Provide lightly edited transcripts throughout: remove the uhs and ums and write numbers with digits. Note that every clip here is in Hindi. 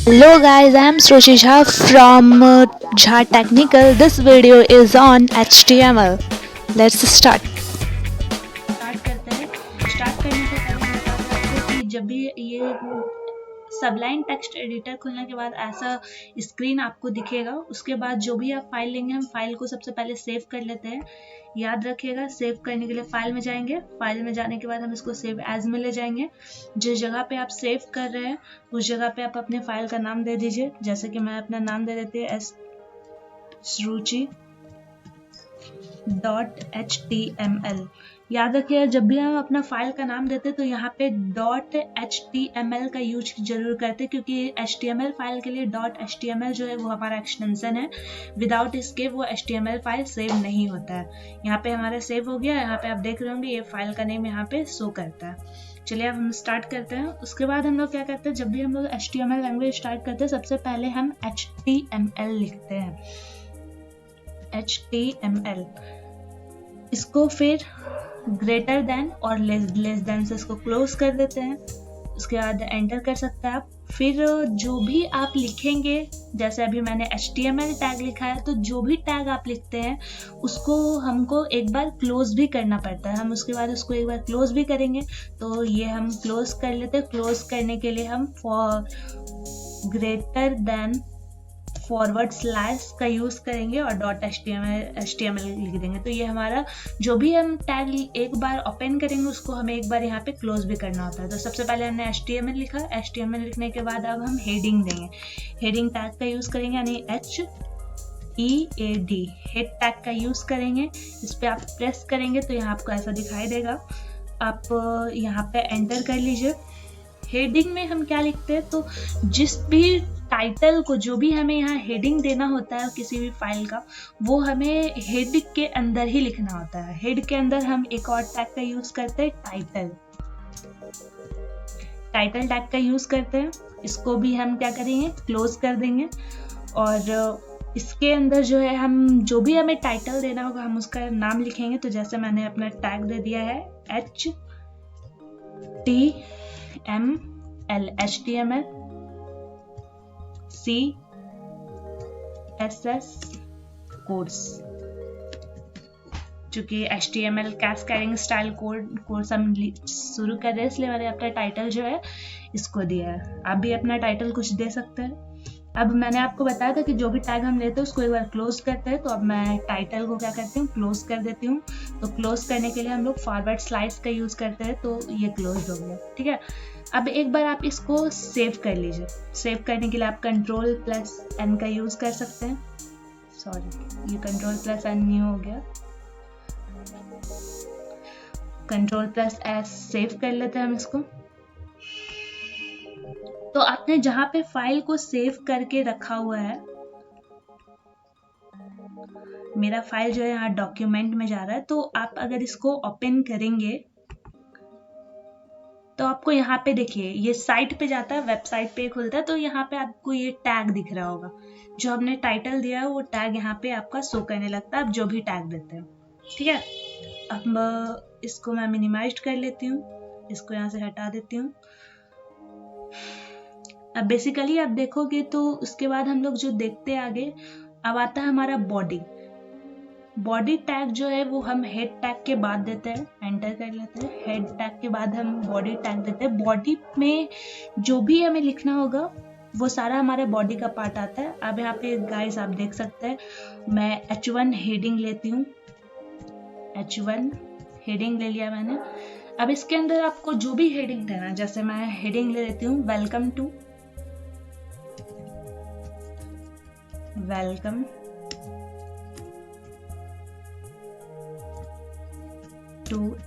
Hello guys, I am Srushi Jha from Jha Technical. This video is on HTML. Let's start. Start करते हैं। स्टार्ट करने से पहले मैं बता दूं आपको कि जब भी ये सबलाइन टेक्स्ट एडिटर खुलने के बाद ऐसा स्क्रीन आपको दिखेगा। उसके बाद जो भी आप फाइल लेंगे, हम फाइल को सबसे पहले सेव कर लेते हैं। याद रखिएगा, सेव करने के लिए फाइल में जाएंगे। फाइल में जाने के बाद हम इसको सेव एज में ले जाएंगे। जिस जगह पे आप सेव कर रहे हैं उस जगह पे आप अपने फाइल का नाम दे दीजिए। जैसे कि मैं अपना नाम दे देती हूँ sruchi.html। याद रखिए, जब भी हम अपना फाइल का नाम देते हैं तो यहाँ पे .html का यूज जरूर करते हैं, क्योंकि HTML फाइल के लिए .html जो है वो हमारा एक्सटेंशन है। विदाउट इसके वो HTML फाइल सेव नहीं होता है। यहाँ पे हमारा सेव हो गया। यहाँ पे आप देख रहे होंगे ये फाइल का नेम यहाँ पे शो करता है। चलिए अब हम स्टार्ट करते हैं। उसके बाद हम लोग क्या करते हैं, जब भी हम लोग HTML लैंग्वेज स्टार्ट करते हैं सबसे पहले हम HTML लिखते हैं। HTML, इसको फिर ग्रेटर देन और लेस देन से इसको क्लोज कर देते हैं। उसके बाद एंटर कर सकते हैं आप। फिर जो भी आप लिखेंगे, जैसे अभी मैंने HTML टैग लिखा है, तो जो भी टैग आप लिखते हैं उसको हमको एक बार क्लोज भी करना पड़ता है। हम उसके बाद उसको एक बार क्लोज भी करेंगे। तो ये हम क्लोज कर लेते हैं। क्लोज करने के लिए हम for greater than forward slash का यूज करेंगे और .html लिख देंगे। तो ये हमारा जो भी हम टैग एक बार ओपन करेंगे उसको हमें एक बार यहाँ पे क्लोज भी करना होता है। तो सबसे पहले हमने HTML लिखा। HTML लिखने के बाद अब हम हेडिंग देंगे। हेडिंग टैग का यूज करेंगे, यानी HEAD, हेड टैग का यूज करेंगे। इस पर आप प्रेस करेंगे तो यहाँ आपको ऐसा दिखाई देगा। आप यहाँ पे एंटर कर लीजिए। हेडिंग में हम क्या लिखते हैं, तो जिस भी टाइटल को, जो भी हमें यहाँ हेडिंग देना होता है किसी भी फाइल का, वो हमें हेड के अंदर ही लिखना होता है। हेड के अंदर हम एक और टैग का यूज करते हैं, टाइटल टैग का यूज करते हैं। इसको भी हम क्या करेंगे, क्लोज कर देंगे। और इसके अंदर जो है हम जो भी हमें टाइटल देना होगा हम उसका नाम लिखेंगे। तो जैसे मैंने अपना टैग दे दिया है HTML CSS कोड्स। चूंकि HTML कैस्केडिंग स्टाइल कोर्स हम शुरू कर रहे हैं, इसलिए मैंने अपना टाइटल जो है इसको दिया है। आप भी अपना टाइटल कुछ दे सकते हैं। अब मैंने आपको बताया था कि जो भी टैग हम लेते हैं उसको एक बार क्लोज करते हैं। तो अब मैं टाइटल को क्या करती हूँ, क्लोज कर देती हूँ। तो क्लोज करने के लिए हम लोग फॉरवर्ड स्लैश का यूज करते हैं। तो ये क्लोज हो गया, ठीक है। अब एक बार आप इसको सेव कर लीजिए। सेव करने के लिए आप Ctrl+N का यूज कर सकते हैं। सॉरी, ये Ctrl+N नहीं हो गया, Ctrl+S सेव कर लेते हैं हम इसको। तो आपने जहां पे फाइल को सेव करके रखा हुआ है, मेरा फाइल जो है यहाँ डॉक्यूमेंट में जा रहा है, तो आप अगर इसको ओपन करेंगे तो आपको यहाँ पे देखिए ये साइट पे जाता है, वेबसाइट पे खुलता है। तो यहाँ पे आपको ये टैग दिख रहा होगा। जो हमने टाइटल दिया है वो टैग यहाँ पे आपका शो करने लगता है, आप जो भी टैग देते हैं, ठीक है। अब इसको मैं मिनिमाइज कर लेती हूँ, इसको यहाँ से हटा देती हूँ। अब बेसिकली आप देखोगे तो उसके बाद हम लोग जो देखते हैं आगे, अब आता है हमारा बॉडी टैग जो है वो हम हेड टैग के बाद देते हैं। एंटर कर लेते हैं। हेड टैग के बाद हम बॉडी टैग देते हैं। बॉडी में जो भी हमें लिखना होगा वो सारा हमारे बॉडी का पार्ट आता है। अब यहाँ पे गाइस आप देख सकते हैं, मैं H1 हेडिंग लेती हूँ। H1 हेडिंग ले लिया मैंने। अब इसके अंदर आपको जो भी हेडिंग देना, जैसे मैं हेडिंग ले लेती हूँ welcome to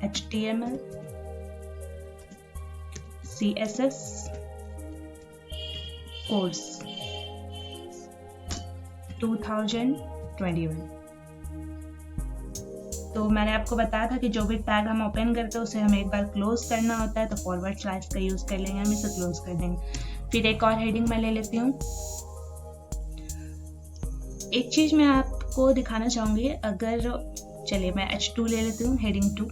HTML CSS course 2021। तो मैंने आपको बताया था कि जो भी टैग हम ओपन करते हैं उसे हमें एक बार क्लोज करना होता है। तो फॉरवर्ड स्लैश का यूज कर लेंगे, हम इसे क्लोज कर देंगे। फिर एक और हेडिंग मैं ले लेती हूँ। एक चीज मैं आपको दिखाना चाहूंगी, अगर चलिए मैं H2 ले लेती हूँ, हेडिंग 2।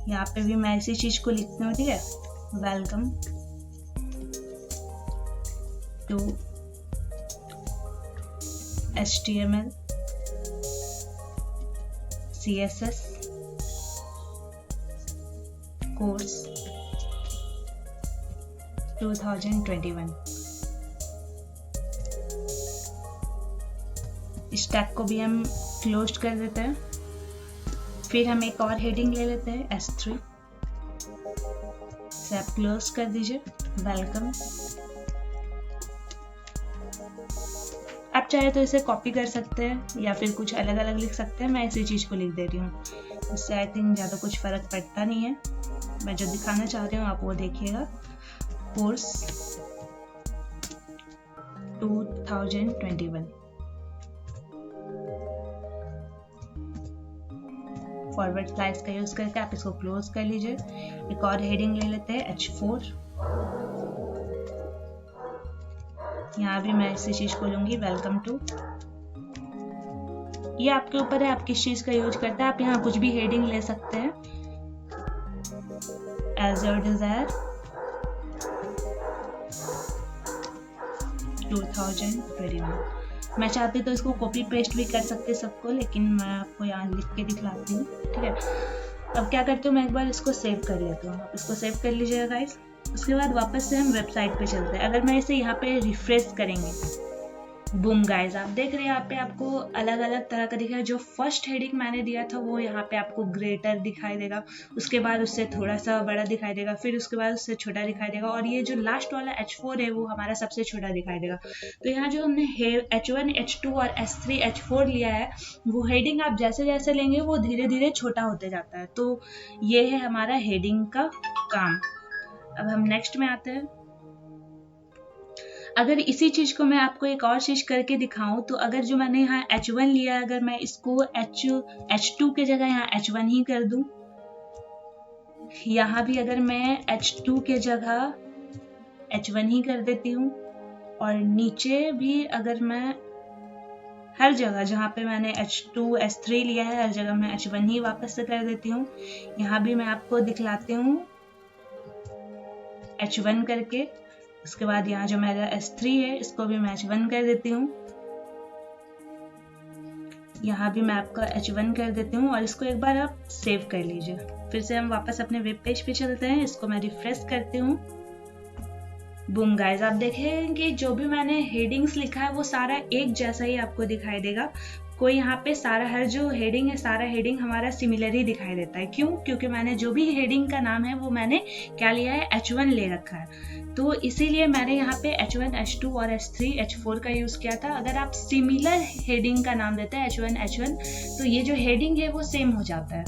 यहाँ पे भी मैं इसी चीज को लिखती हूँ, ठीक है, welcome to HTML, CSS course 2021। इस टैग को भी हम क्लोज कर देते हैं। फिर हम एक और हेडिंग ले लेते हैं S3 से, आप क्लोज कर दीजिए, वेलकम। आप चाहे तो इसे कॉपी कर सकते हैं या फिर कुछ अलग अलग लिख सकते हैं। मैं इसी चीज़ को लिख दे रही हूँ, इससे आई थिंक ज़्यादा कुछ फ़र्क पड़ता नहीं है। मैं जो दिखाना चाह रही हूँ आप वो देखिएगा, कोर्स 2021। फॉरवर्ड स्लैश का यूज़ करके आप इसको क्लोज कर लीजिए। एक और हेडिंग ले लेते हैं H4। यहाँ भी मैं इसी चीज़ को लूँगी, वेलकम टू। ये आपके ऊपर है, आप किस चीज़ का यूज करते हैं। आप यहाँ कुछ भी हेडिंग ले सकते हैं, एज योर डिजायर। 2021। मैं चाहती तो इसको कॉपी पेस्ट भी कर सकते सबको, लेकिन मैं आपको यहाँ लिख के दिखलाती हूँ, ठीक है। अब क्या करती हूँ, मैं एक बार इसको सेव कर लेती हूँ। आप इसको सेव कर लीजिएगा गाइस। उसके बाद वापस से हम वेबसाइट पे चलते हैं। अगर मैं इसे यहाँ पे रिफ्रेश करेंगे, बूम गाइस, आप देख रहे हैं यहाँ पे आपको अलग अलग तरह का दिखा है। जो फर्स्ट हेडिंग मैंने दिया था वो यहाँ पे आपको ग्रेटर दिखाई देगा, उसके बाद उससे थोड़ा सा बड़ा दिखाई देगा, फिर उसके बाद उससे छोटा दिखाई देगा, और ये जो लास्ट वाला H4 है वो हमारा सबसे छोटा दिखाई देगा। तो यहाँ जो हमने H1, H2 और S3, H4 लिया है, वो हेडिंग आप जैसे जैसे लेंगे वो धीरे धीरे छोटा होते जाता है। तो ये है हमारा हेडिंग का काम। अब हम नेक्स्ट में आते हैं। अगर इसी चीज़ को मैं आपको एक और चीज़ करके दिखाऊं, तो अगर जो मैंने यहाँ H1 लिया, अगर मैं इसको H2 के जगह यहाँ H1 ही कर दूं, यहाँ भी अगर मैं H2 के जगह H1 ही कर देती हूँ, और नीचे भी अगर मैं हर जगह जहाँ पे मैंने H2, S3 लिया है, हर जगह मैं H1 ही वापस से कर देती हूँ। यहाँ भी मैं आपको दिखलाती हूँ H1 करके। उसके बाद यहाँ जो मेरा S3 है इसको भी मैं H1 कर देती हूँ। यहाँ भी मैं आपका H1 कर देती हूँ, और इसको एक बार आप सेव कर लीजिए। फिर से हम वापस अपने वेब पेज पे चलते हैं। इसको मैं रिफ्रेश करती हूँ। बूम गाइस, आप देखेंगे जो भी मैंने हेडिंग्स लिखा है वो सारा एक जैसा ही आपको दिखाई देगा। कोई यहाँ पे सारा, हर जो हेडिंग है सारा हेडिंग हमारा सिमिलर ही दिखाई देता है। क्यों? क्योंकि मैंने जो भी हेडिंग का नाम है वो मैंने क्या लिया है, H1 ले रखा है। तो इसीलिए मैंने यहाँ पे H1, H2 और S3, H4 का यूज़ किया था। अगर आप सिमिलर हेडिंग का नाम देते हैं H1, तो ये जो हेडिंग है वो सेम हो जाता है।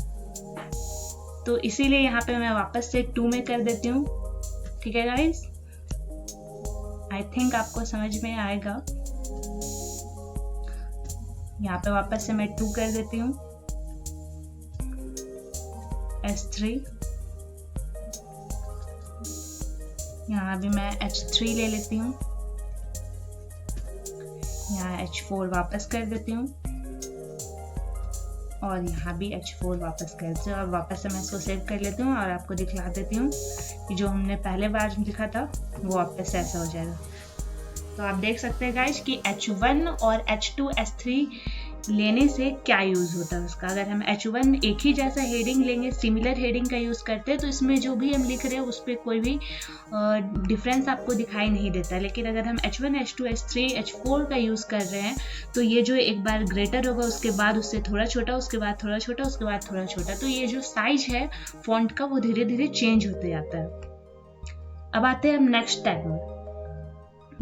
तो इसीलिए यहाँ पे मैं वापस से 2 में कर देती हूँ। ठीक है गाइज, आई थिंक आपको समझ में आएगा। यहाँ पे वापस से मैं 2 कर देती हूँ, S3। यहाँ भी मैं H3 ले लेती हूँ, यहाँ H4 वापस कर देती हूँ, और यहाँ भी H4 वापस कर देती हूँ। और वापस से मैं इसको सेव कर लेती हूँ और आपको दिखला देती हूँ कि जो हमने पहले बार लिखा था वो वापस से ऐसा हो जाएगा। तो आप देख सकते हैं गाइज कि H1 और H2, S3 लेने से क्या यूज़ होता है उसका। अगर हम H1 एक ही जैसा हेडिंग लेंगे, सिमिलर हेडिंग का यूज़ करते हैं, तो इसमें जो भी हम लिख रहे हैं उस पर कोई भी डिफरेंस आपको दिखाई नहीं देता। लेकिन अगर हम H1, H2, S3, H4 का यूज़ कर रहे हैं, तो ये जो एक बार ग्रेटर होगा, उसके बाद उससे थोड़ा छोटा, उसके बाद थोड़ा छोटा, उसके बाद थोड़ा छोटा, तो ये जो साइज है फॉन्ट का वो धीरे धीरे चेंज होते जाता है। अब आते हैं हम नेक्स्ट टैग में।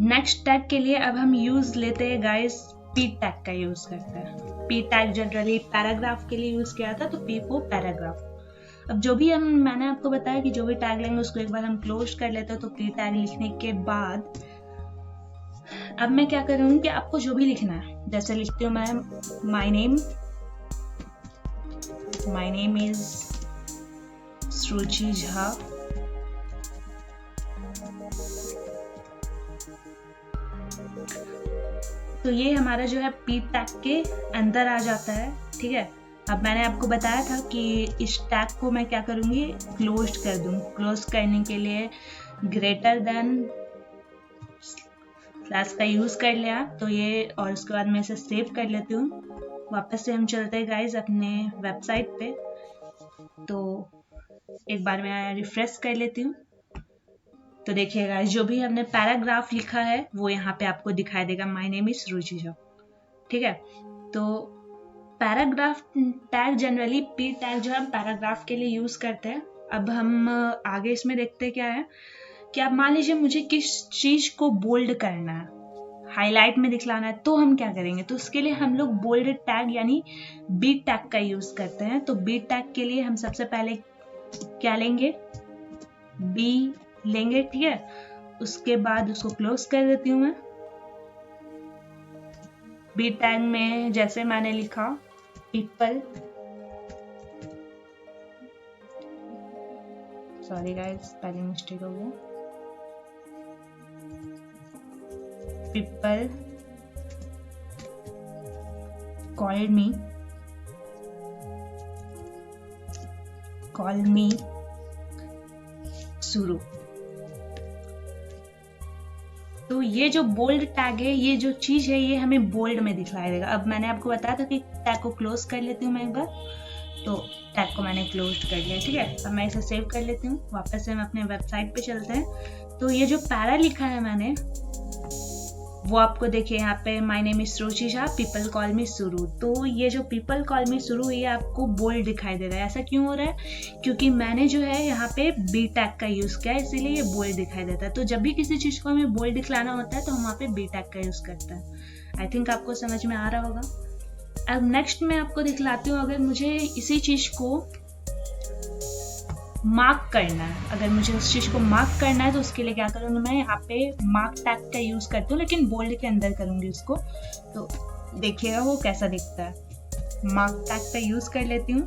नेक्स्ट टैग के लिए अब हम यूज़ लेते हैं गाइस, P टैग का यूज़ करते हैं। P टैग जनरली पैराग्राफ के लिए यूज़ किया था, तो P फॉर पैराग्राफ। अब जो भी मैंने आपको बताया कि जो भी टैग लेंगे उसको एक बार हम क्लोज कर लेते हैं। तो P टैग लिखने के बाद अब मैं क्या करूँगी कि आपको जो भी लिखना है, जैसे लिखती हूँ मैं माई नेम इज श्रुचि झा। तो ये हमारा जो है P टैग के अंदर आ जाता है। ठीक है, अब मैंने आपको बताया था कि इस टैग को मैं क्या करूँगी, क्लोज कर दूँ। क्लोज करने के लिए ग्रेटर देन फ्लैश का यूज़ कर लिया तो ये, और उसके बाद मैं इसे सेव कर लेती हूँ। वापस से हम चलते हैं गाइज अपने वेबसाइट पे, तो एक बार मैं रिफ्रेश कर लेती हूँ। तो देखिए गाइज, जो भी हमने पैराग्राफ लिखा है वो यहाँ पे आपको दिखाई देगा, माय नेम इज रुचि झा। ठीक है, तो paragraph tag, generally P tag जो हम पैराग्राफ के लिए यूज करते हैं। अब हम आगे इसमें देखते हैं क्या है कि आप मान लीजिए मुझे किस चीज को बोल्ड करना है, हाईलाइट में दिखलाना है, तो हम क्या करेंगे, तो उसके लिए हम लोग बोल्ड टैग यानी बी टैग का यूज करते हैं। तो बी टैग के लिए हम सबसे पहले क्या लेंगे, बी लेंगे, ठीक है। उसके बाद उसको क्लोज कर देती हूँ मैं। बी टैग में जैसे मैंने लिखा people, sorry guys spelling mistake हो गया, पीपल call me सुरु। तो ये जो बोल्ड टैग है, ये जो चीज है, ये हमें बोल्ड में दिखलाई देगा। अब मैंने आपको बताया था कि टैग को क्लोज कर लेती हूँ मैं एक बार, तो टैग को मैंने क्लोज कर लिया, ठीक है। अब मैं इसे सेव कर लेती हूँ। वापस से हम अपने वेबसाइट पे चलते हैं। तो ये जो पैरा लिखा है मैंने, वो आपको देखिए यहाँ पे my name is Ruchi Jha, people call मी सुरु। तो ये जो पीपल कॉल मी सुरु, ये आपको बोल्ड दिखाई दे रहा है। ऐसा क्यों हो रहा है, क्योंकि मैंने जो है यहाँ पे बी टैग का यूज किया है, इसीलिए ये बोल्ड दिखाई देता है। तो जब भी किसी चीज को हमें बोल्ड दिखलाना होता है तो हम वहाँ पे बी टैग का यूज करते हैं। आई थिंक आपको समझ में आ रहा होगा। अब नेक्स्ट मैं आपको दिखलाती हूँ, अगर मुझे इसी चीज को मार्क करना है, अगर मुझे उस चीज को मार्क करना है तो उसके लिए क्या करूंगी, मैं यहाँ पे मार्क टैग का यूज करती हूँ, लेकिन बोल्ड के अंदर करूंगी उसको। तो देखिएगा वो कैसा दिखता है। मार्क टैग का यूज कर लेती हूँ,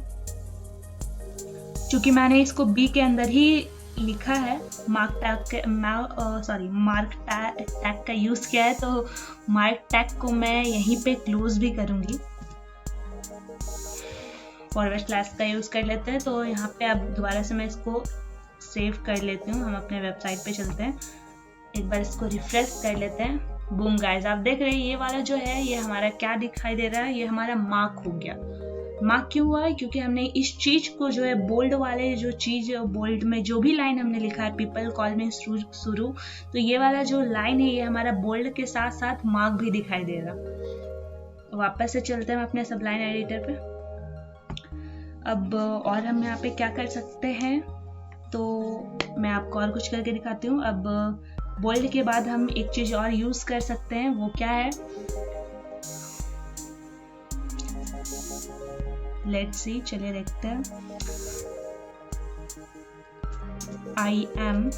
क्योंकि मैंने इसको बी के अंदर ही लिखा है। मार्क टैग का यूज किया है, तो मार्क टैग को मैं यहीं पे क्लोज भी करूंगी। फॉरवर्ड स्लैश का यूज कर लेते हैं। तो यहाँ पे अब दोबारा से मैं इसको सेव कर लेती हूँ। हम अपने वेबसाइट पे चलते हैं, एक बार इसको रिफ्रेश कर लेते हैं। बूम गाइस, आप देख रहे हैं ये वाला जो है, ये हमारा क्या दिखाई दे रहा है, ये हमारा मार्क हो गया। मार्क क्यों हुआ है, क्योंकि हमने इस चीज को जो है बोल्ड वाले जो चीज है, बोल्ड में जो भी लाइन हमने लिखा है पीपल कॉल मी सुरु, तो ये वाला जो लाइन है ये हमारा बोल्ड के साथ साथ मार्क भी दिखाई देगा। वापस से चलते हैं अपने सबलाइन एडिटर पे। अब और हम यहाँ पे क्या कर सकते हैं, तो मैं आपको और कुछ करके दिखाती हूँ। अब बोल्ड के बाद हम एक चीज और यूज कर सकते हैं, वो क्या है, लेट्स सी, चलिए देखते हैं। I am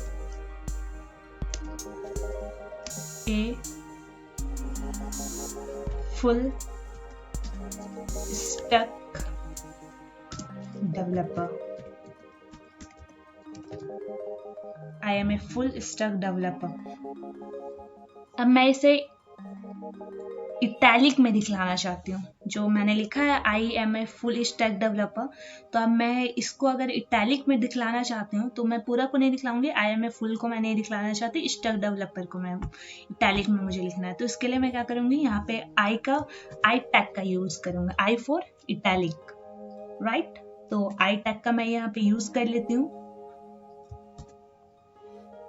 a full stack developer. I am a full stack developer. अब मैं इसे इटैलिक में दिखलाना चाहती हूँ। जो मैंने लिखा है I am a full stack developer, तो अब मैं इसको अगर इटैलिक में दिखलाना चाहती हूँ तो मैं पूरा को नहीं दिखलाऊंगी। आई एम ए फुल को मैं नहीं दिखलाना चाहती, स्टैक डेवलपर को मैं इटैलिक में मुझे लिखना है। तो इसके लिए मैं क्या करूंगी, यहाँ पे आई टैग का यूज करूंगा, आई फॉर इटैलिक, राइट। तो आई टैग का मैं यहाँ पे यूज कर लेती हूँ,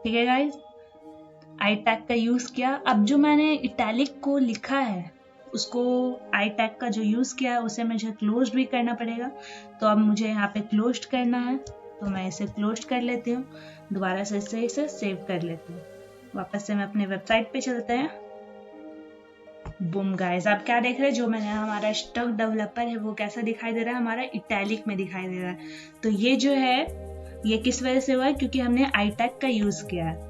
ठीक है गाइज। आई टैग का यूज किया। अब जो मैंने इटैलिक को लिखा है उसको आई टैग का जो यूज किया है उसे मुझे क्लोज भी करना पड़ेगा। तो अब मुझे यहाँ पे क्लोज करना है, तो मैं इसे क्लोज कर लेती हूँ। दोबारा से इसे सेव कर लेती हूँ। वापस से मैं अपने वेबसाइट पे चलते हैं। बूम गाइस, आप क्या देख रहे हैं, जो मैंने हमारा स्टैक डेवलपर है वो कैसा दिखाई दे रहा है, हमारा इटैलिक में दिखाई दे रहा है। तो ये जो है ये किस वजह से हुआ है, क्योंकि हमने आई टैग का यूज किया है।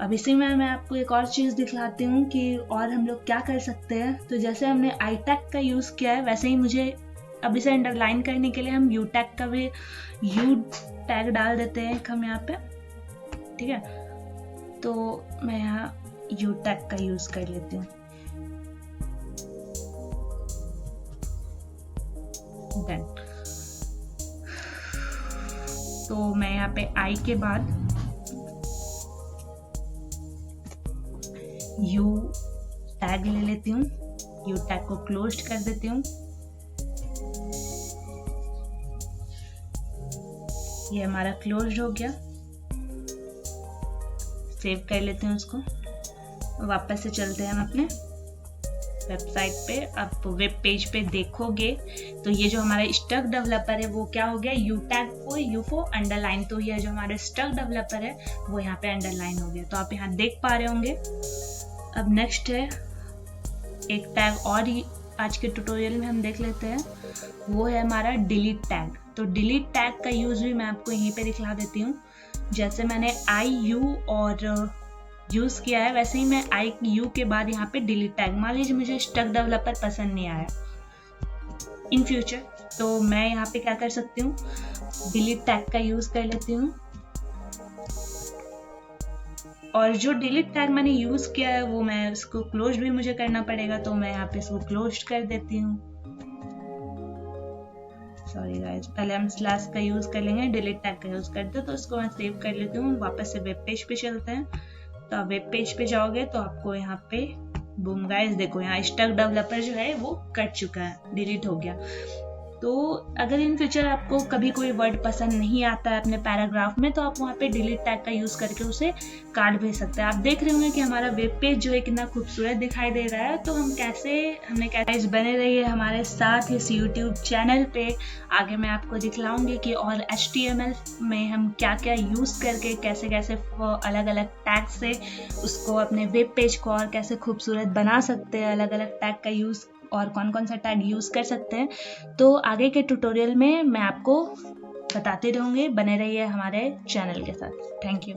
अब इसी में मैं आपको एक और चीज दिखलाती हूँ कि और हम लोग क्या कर सकते हैं। तो जैसे हमने आई टैग का यूज किया है वैसे ही मुझे अब इसे अंडरलाइन करने के लिए हम यू टैग का भी यू टैग डाल देते हैं हम यहाँ पे, ठीक है। तो मैं यहाँ यू टैग का यूज कर लेती हूँ। डन। तो मैं यहाँ पे आई के बाद यू टैग ले लेती हूँ, यू टैग को क्लोज कर देती हूँ। ये हमारा क्लोज हो गया। सेव कर लेते हैं उसको। वापस से चलते हैं हम अपने वेबसाइट पे। आप वेब पेज पे देखोगे तो ये जो हमारा स्टक डेवलपर है वो क्या हो गया, यू टैग को यूफो अंडरलाइन, तो ये जो हमारा स्टक डेवलपर है वो यहाँ पे अंडरलाइन हो गया। तो आप यहाँ देख पा रहे होंगे। अब नेक्स्ट है एक टैग और आज के ट्यूटोरियल में हम देख लेते हैं, वो है हमारा डिलीट टैग। तो डिलीट टैग का यूज भी मैं आपको यहीं पे दिखला देती हूँ। जैसे मैंने आई यू और यूज किया है, वैसे ही मैं आई यू के बाद यहाँ पे डिलीट टैग, मान लीजिए मुझे स्टक डेवलपर पसंद नहीं आया इन फ्यूचर, तो मैं यहाँ पे क्या कर सकती हूँ, डिलीट टैग का यूज कर लेती हूँ। और जो डिलीट टैग मैंने यूज किया है वो मैं इसको क्लोज भी मुझे करना पड़ेगा, तो मैं यहाँ पे इसको क्लोज कर देती हूँ। सॉरी गाइस, पहले हम स्लैश का यूज कर लेंगे, डिलीट टैग का यूज करते, तो इसको मैं सेव कर लेती हूँ। वापस से वेब पेज पे चलते हैं। तो आप वेब पेज पे जाओगे तो आपको यहाँ पे बूम गाइस, देखो यहाँ स्टक डेवलपर जो है वो कट चुका है, डिलीट हो गया। तो अगर इन फ्यूचर आपको कभी कोई वर्ड पसंद नहीं आता है अपने पैराग्राफ में, तो आप वहाँ पे डिलीट टैग का यूज करके उसे काट भेज सकते हैं। आप देख रहे होंगे कि हमारा वेब पेज जो है कितना खूबसूरत दिखाई दे रहा है। तो हमने कैसे बने रहिए हमारे साथ इस यूट्यूब चैनल पे। आगे मैं आपको दिखलाऊंगी कि और HTML में हम क्या क्या यूज करके कैसे कैसे अलग अलग टैग से उसको अपने वेब पेज को और कैसे खूबसूरत बना सकते हैं, अलग अलग टैग का यूज और कौन कौन सा टैग यूज कर सकते हैं। तो आगे के ट्यूटोरियल में मैं आपको बताते रहूंगी, बने रहिए हमारे चैनल के साथ। Thank you.